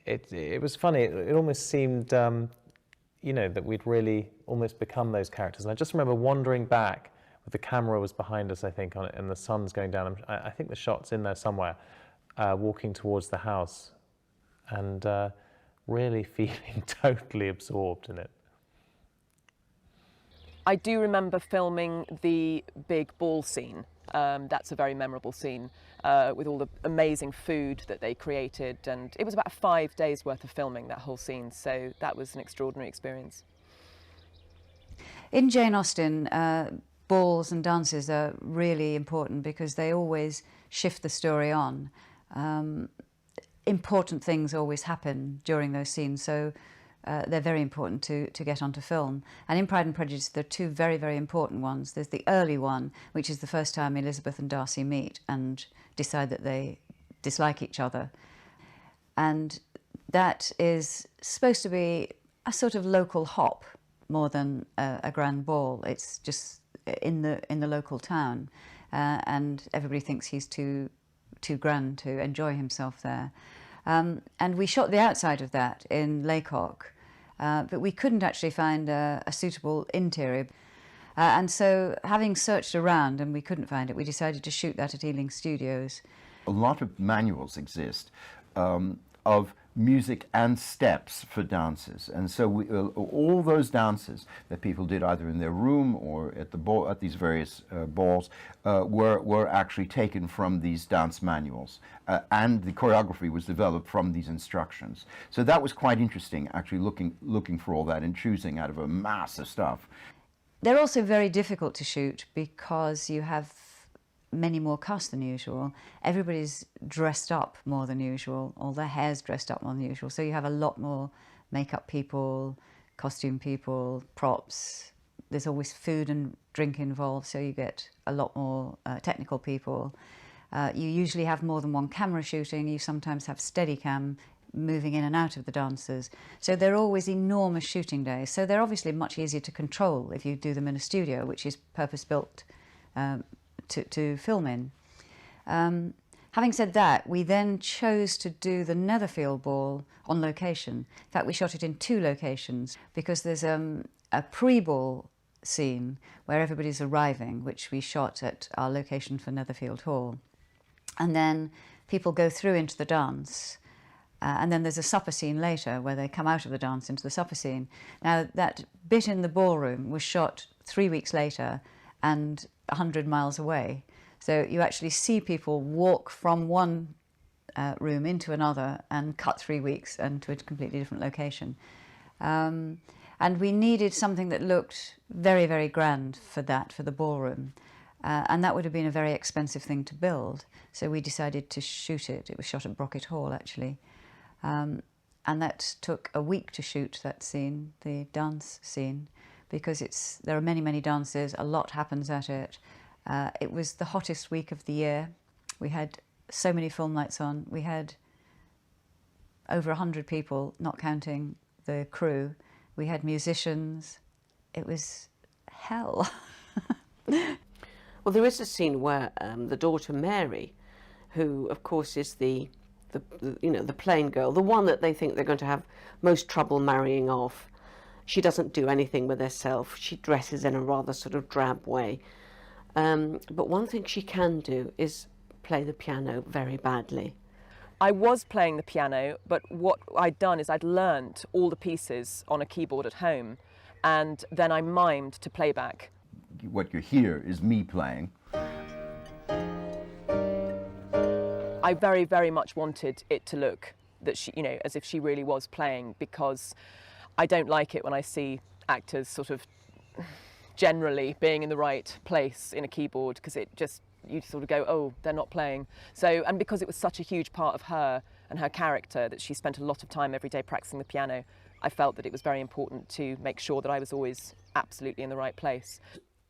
it was funny. It almost seemed, that we'd really almost become those characters. And I just remember wandering back, with the camera was behind us, I think, and the sun's going down. I think the shot's in there somewhere, walking towards the house, and really feeling totally absorbed in it. I do remember filming the big ball scene. That's a very memorable scene with all the amazing food that they created, and it was about 5 days worth of filming, that whole scene, so that was an extraordinary experience. In Jane Austen, balls and dances are really important because they always shift the story on. Important things always happen during those scenes, so they're very important to get onto film. And in Pride and Prejudice, there are two very, very important ones. There's the early one, which is the first time Elizabeth and Darcy meet and decide that they dislike each other. And that is supposed to be a sort of local hop more than a grand ball. It's just in the local town, and everybody thinks he's too grand to enjoy himself there. And we shot the outside of that in Laycock, but we couldn't actually find a suitable interior. And so, having searched around and we couldn't find it, we decided to shoot that at Ealing Studios. A lot of manuals exist of music and steps for dances, and so all those dances that people did either in their room or at these various balls were actually taken from these dance manuals, and the choreography was developed from these instructions. So that was quite interesting, actually looking for all that and choosing out of a mass of stuff. They're also very difficult to shoot because you have many more cast than usual. Everybody's dressed up more than usual, all their hair's dressed up more than usual, so you have a lot more makeup people, costume people, props. There's always food and drink involved, so you get a lot more technical people. You usually have more than one camera shooting. You sometimes have Steadicam moving in and out of the dancers. So they're always enormous shooting days. So they're obviously much easier to control if you do them in a studio, which is purpose-built to film in. Having said that, we then chose to do the Netherfield ball on location. In fact, we shot it in 2 locations because there's a pre-ball scene where everybody's arriving, which we shot at our location for Netherfield Hall. And then people go through into the dance. And then there's a supper scene later where they come out of the dance into the supper scene. Now, that bit in the ballroom was shot 3 weeks later and 100 miles away. So you actually see people walk from one room into another and cut 3 weeks and to a completely different location. And we needed something that looked very, very grand for the ballroom. And that would have been a very expensive thing to build. So we decided to shoot it. It was shot at Brocket Hall, actually. And that took a week to shoot that scene, the dance scene, because there are many, many dances, a lot happens at it. It was the hottest week of the year. We had so many film lights on. We had over 100 people, not counting the crew. We had musicians. It was hell. Well, there is a scene where the daughter Mary, who of course is the you know, the plain girl, the one that they think they're going to have most trouble marrying off. She doesn't do anything with herself. She dresses in a rather sort of drab way. But one thing she can do is play the piano very badly. I was playing the piano, but what I'd done is I'd learnt all the pieces on a keyboard at home, and then I mimed to playback. What you hear is me playing. I very, very much wanted it to look that she, you know, as if she really was playing, because I don't like it when I see actors sort of generally being in the right place in a keyboard, because it just, you sort of go, oh, they're not playing. So, and because it was such a huge part of her and her character that she spent a lot of time every day practicing the piano, I felt that it was very important to make sure that I was always absolutely in the right place.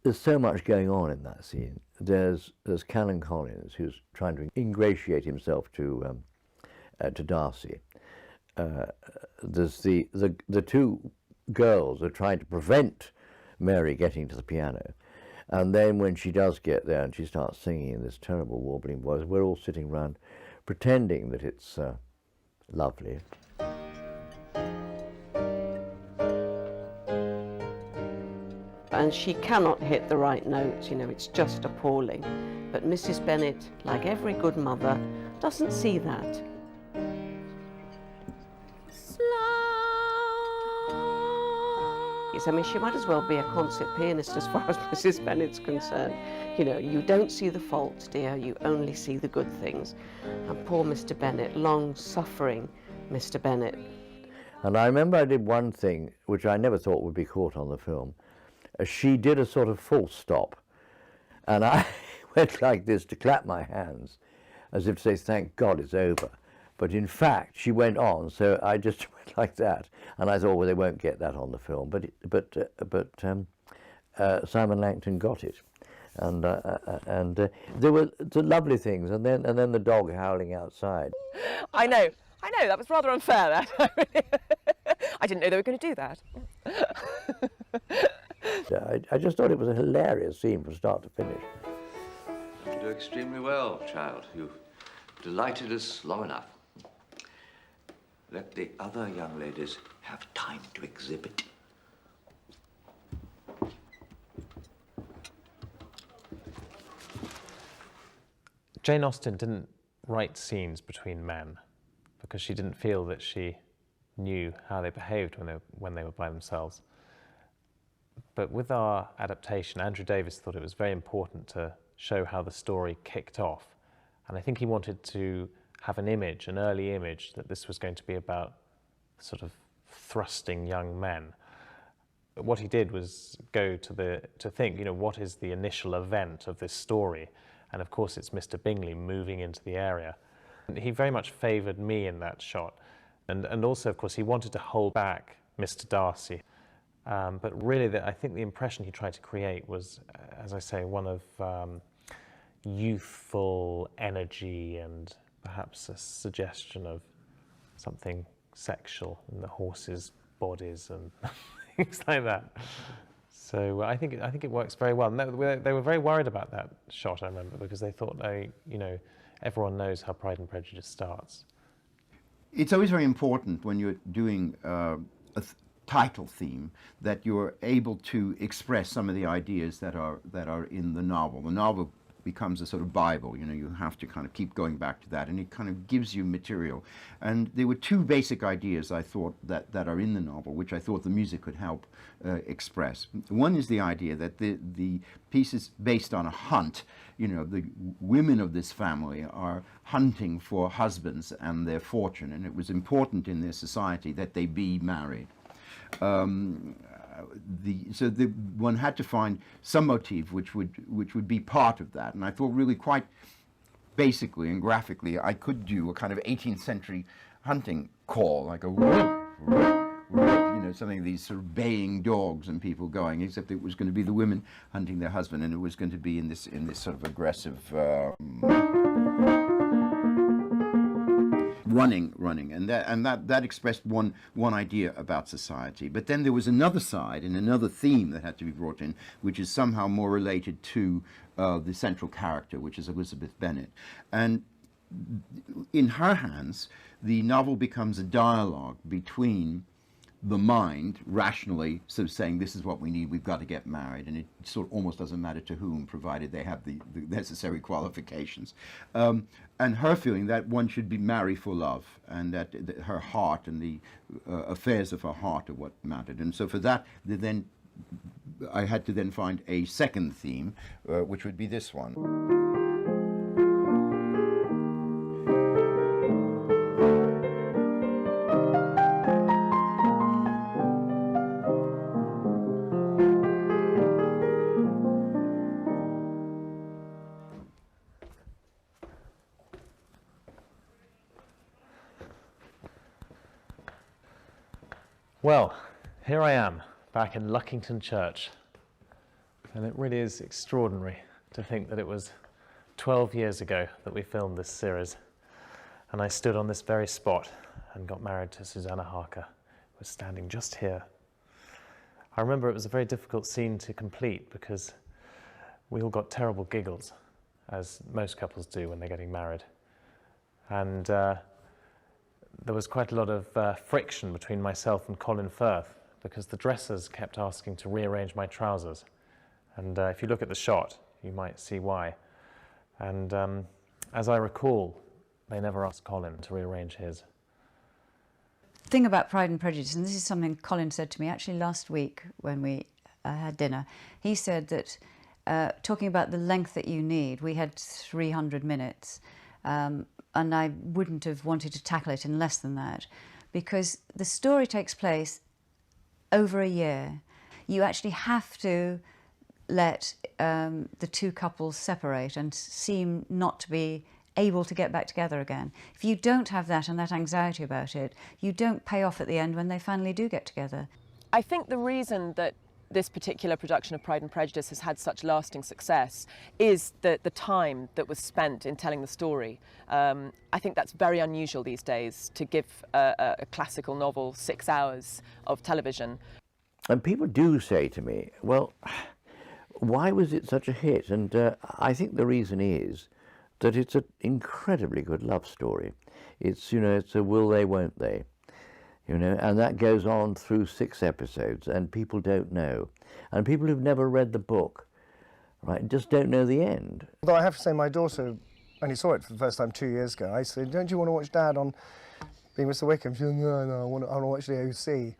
There's so much going on in that scene. There's Callan Collins, who's trying to ingratiate himself to Darcy. There's the two girls are trying to prevent Mary getting to the piano. And then when she does get there and she starts singing in this terrible warbling voice, we're all sitting around pretending that it's lovely. And she cannot hit the right notes, you know, it's just appalling. But Mrs. Bennet, like every good mother, doesn't see that. I mean, she might as well be a concert pianist as far as Mrs. Bennet's concerned. You know, you don't see the faults, dear, you only see the good things. And poor Mr. Bennet, long-suffering Mr. Bennet. And I remember I did one thing which I never thought would be caught on the film. She did a sort of full stop, and I went like this to clap my hands, as if to say, thank God it's over. But in fact, she went on, so I just went like that, and I thought, well, they won't get that on the film. But Simon Langton got it, and there were the lovely things, and then the dog howling outside. I know, that was rather unfair. That I didn't know they were going to do that. I just thought it was a hilarious scene from start to finish. You do extremely well, child. You've delighted us long enough. Let the other young ladies have time to exhibit. Jane Austen didn't write scenes between men because she didn't feel that she knew how they behaved when they were by themselves. But with our adaptation, Andrew Davies thought it was very important to show how the story kicked off. And I think he wanted to have an image, an early image, that this was going to be about sort of thrusting young men. But what he did was go to think, you know, what is the initial event of this story? And of course it's Mr. Bingley moving into the area. And he very much favoured me in that shot. And also, of course, he wanted to hold back Mr. Darcy. But really, I think the impression he tried to create was, as I say, one of youthful energy and perhaps a suggestion of something sexual in the horses' bodies and things like that. So I think it works very well. And they were very worried about that shot, I remember, because they thought, you know, everyone knows how Pride and Prejudice starts. It's always very important when you're doing a title theme that you're able to express some of the ideas that are in the novel. The novel becomes a sort of Bible, you know, you have to kind of keep going back to that, and it kind of gives you material. And there were two basic ideas I thought that are in the novel, which I thought the music could help express. One is the idea that the piece is based on a hunt. You know, the women of this family are hunting for husbands and their fortune, and it was important in their society that they be married. So one had to find some motif which would be part of that, and I thought really quite basically and graphically I could do a kind of 18th century hunting call, like a whoop, whoop, whoop, you know, something of these sort of baying dogs and people going, except it was going to be the women hunting their husband, and it was going to be in this sort of aggressive running, and that expressed one idea about society. But then there was another side and another theme that had to be brought in, which is somehow more related to the central character, which is Elizabeth Bennet. And in her hands, the novel becomes a dialogue between the mind rationally sort of saying, this is what we need, we've got to get married, and it sort of almost doesn't matter to whom, provided they have the necessary qualifications, and her feeling that one should be married for love, and that her heart and the affairs of her heart are what mattered. And so for that, I had to then find a second theme, which would be this one. Well, here I am, back in Luckington Church, and it really is extraordinary to think that it was 12 years ago that we filmed this series, and I stood on this very spot and got married to Susanna Harker, who was standing just here. I remember it was a very difficult scene to complete because we all got terrible giggles, as most couples do when they're getting married, and there was quite a lot of friction between myself and Colin Firth because the dressers kept asking to rearrange my trousers. And if you look at the shot, you might see why. And as I recall, they never asked Colin to rearrange his. The thing about Pride and Prejudice, and this is something Colin said to me actually last week when we had dinner, he said that talking about the length that you need, we had 300 minutes, and I wouldn't have wanted to tackle it in less than that, because the story takes place over a year. You actually have to let the two couples separate and seem not to be able to get back together again. If you don't have that and that anxiety about it, you don't pay off at the end when they finally do get together. I think the reason that this particular production of Pride and Prejudice has had such lasting success is the time that was spent in telling the story. I think that's very unusual these days, to give a classical novel 6 hours of television. And people do say to me, well, why was it such a hit? And I think the reason is that it's an incredibly good love story. It's, you know, it's a will they, won't they. You know, and that goes on through 6 episodes, and people don't know. And people who've never read the book, right, just don't know the end. Although I have to say, my daughter only saw it for the first time 2 years ago. I said, don't you want to watch Dad on Being Mr. Wickham? She said, no, I want to watch the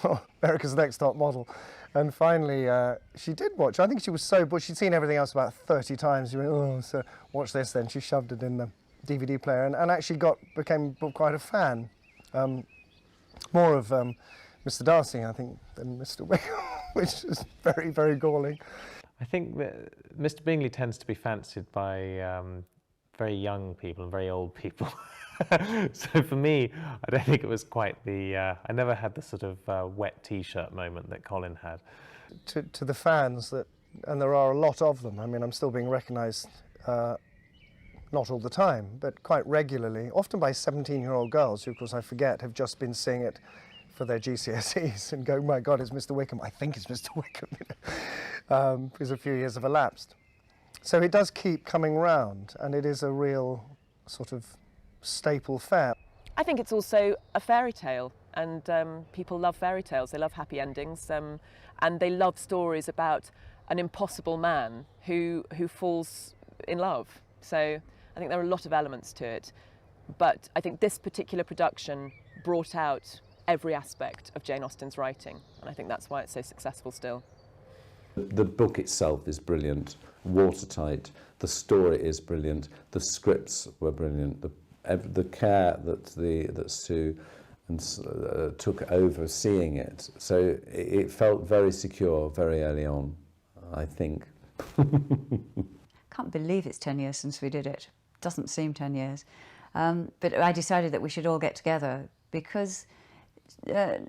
OC. America's Next Top Model. And finally, she did watch. I think she was so bored. She'd seen everything else about 30 times. She went, oh, so watch this then. She shoved it in the DVD player and actually became quite a fan. More of Mr. Darcy, I think, than Mr. Wickham, which is very, very galling. I think that Mr. Bingley tends to be fancied by very young people and very old people. So for me, I don't think it was quite the... I never had the sort of wet T-shirt moment that Colin had. To the fans, and there are a lot of them, I mean, I'm still being recognised, not all the time, but quite regularly, often by 17-year-old girls who, of course, I forget, have just been seeing it for their GCSEs and go, my God, it's Mr. Wickham. I think it's Mr. Wickham, because a few years have elapsed. So it does keep coming round, and it is a real sort of staple fare. I think it's also a fairy tale, and people love fairy tales. They love happy endings, and they love stories about an impossible man who falls in love. So I think there are a lot of elements to it, but I think this particular production brought out every aspect of Jane Austen's writing, and I think that's why it's so successful still. The book itself is brilliant, watertight, the story is brilliant, the scripts were brilliant, the care that Sue took over seeing it, so it felt very secure very early on, I think. Can't believe it's 10 years since we did it. Doesn't seem 10 years. But I decided that we should all get together because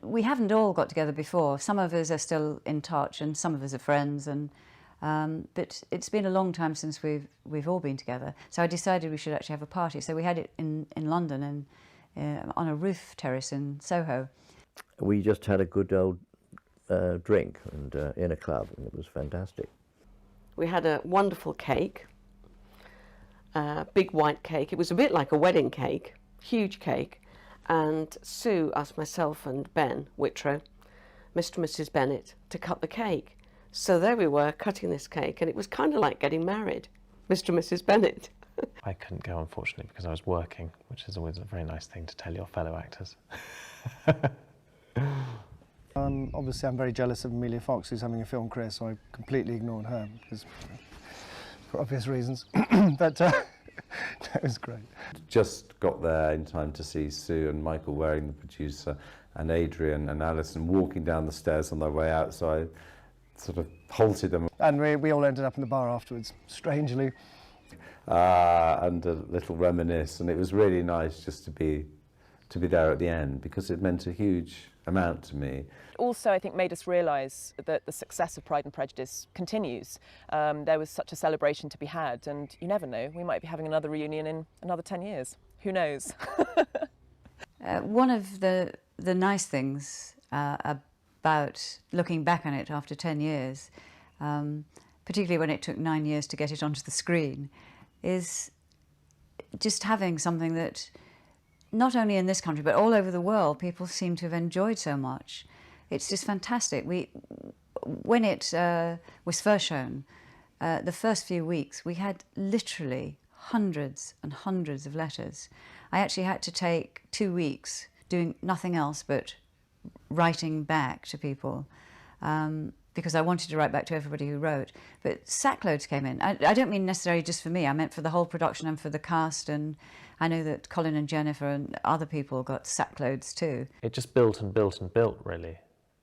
we haven't all got together before. Some of us are still in touch and some of us are friends, and but it's been a long time since we've all been together. So I decided we should actually have a party. So we had it in London and on a roof terrace in Soho. We just had a good old drink and in a club, and it was fantastic. We had a wonderful cake, big white cake. It was a bit like a wedding cake, huge cake. And Sue asked myself and Ben Whitrow, Mr. and Mrs. Bennet, to cut the cake. So there we were, cutting this cake, and it was kind of like getting married, Mr. and Mrs. Bennet. I couldn't go, unfortunately, because I was working, which is always a very nice thing to tell your fellow actors. Obviously, I'm very jealous of Amelia Fox, who's having a film career, so I completely ignored her, because, for obvious reasons. But that was great. Just got there in time to see Sue and Michael Waring, the producer, and Adrian and Alison walking down the stairs on their way out, so I sort of halted them. And we all ended up in the bar afterwards, strangely. And a little reminisce, and it was really nice just to be there at the end, because it meant a huge amount to me. Also, I think, made us realise that the success of Pride and Prejudice continues. There was such a celebration to be had, and you never know, we might be having another reunion in another 10 years. Who knows? One of the nice things about looking back on it after 10 years, particularly when it took 9 years to get it onto the screen, is just having something that, not only in this country, but all over the world, people seem to have enjoyed so much. It's just fantastic. When it was first shown, the first few weeks, we had literally hundreds and hundreds of letters. I actually had to take 2 weeks doing nothing else but writing back to people, because I wanted to write back to everybody who wrote. But sackloads came in. I don't mean necessarily just for me, I meant for the whole production and for the cast, and I know that Colin and Jennifer and other people got sackloads too. It just built and built and built, really.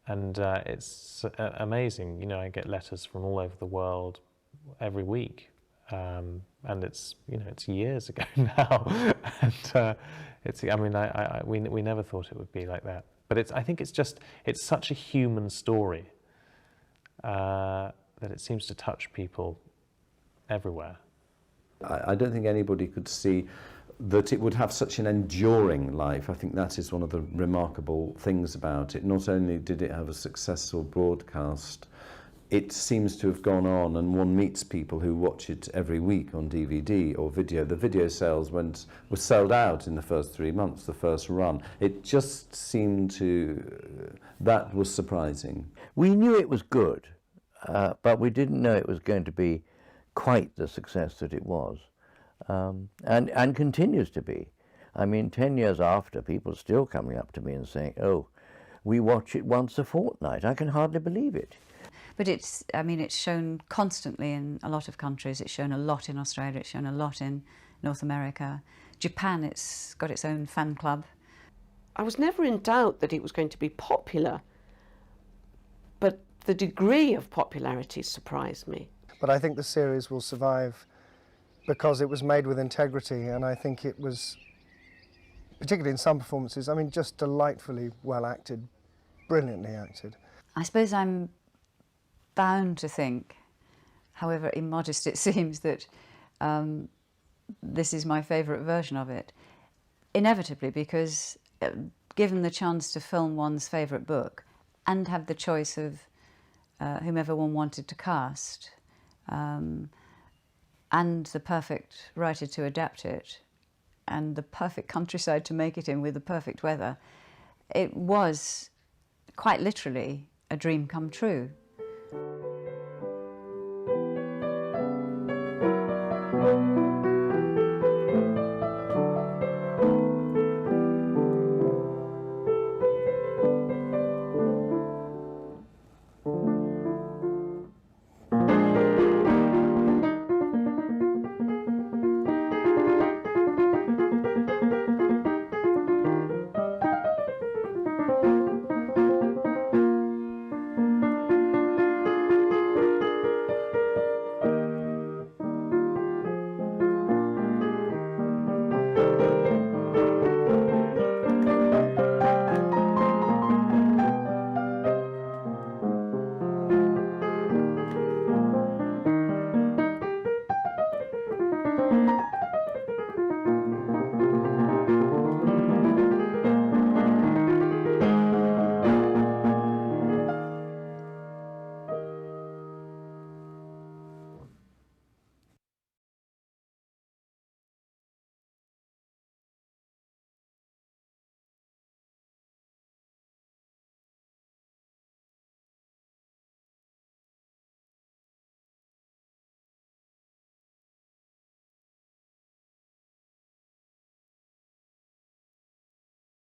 And it's amazing, you know, I get letters from all over the world every week. And it's, you know, it's years ago now. And I mean, we never thought it would be like that. But I think it's such a human story that it seems to touch people everywhere. I don't think anybody could see that it would have such an enduring life. I think that is one of the remarkable things about it. Not only did it have a successful broadcast, it seems to have gone on, and one meets people who watch it every week on DVD or video. The video sales were sold out in the first 3 months, the first run. It just seemed that was surprising. We knew it was good, but we didn't know it was going to be quite the success that it was. And continues to be. I mean, 10 years after, people are still coming up to me and saying, oh, we watch it once a fortnight. I can hardly believe it. But it's shown constantly in a lot of countries. It's shown a lot in Australia. It's shown a lot in North America. Japan, it's got its own fan club. I was never in doubt that it was going to be popular, but the degree of popularity surprised me. But I think the series will survive because it was made with integrity, and I think it was, particularly in some performances, I mean, just delightfully well acted, brilliantly acted. I suppose I'm bound to think, however immodest it seems, that this is my favourite version of it. Inevitably, because given the chance to film one's favourite book and have the choice of whomever one wanted to cast, and the perfect writer to adapt it, and the perfect countryside to make it in with the perfect weather, it was quite literally a dream come true.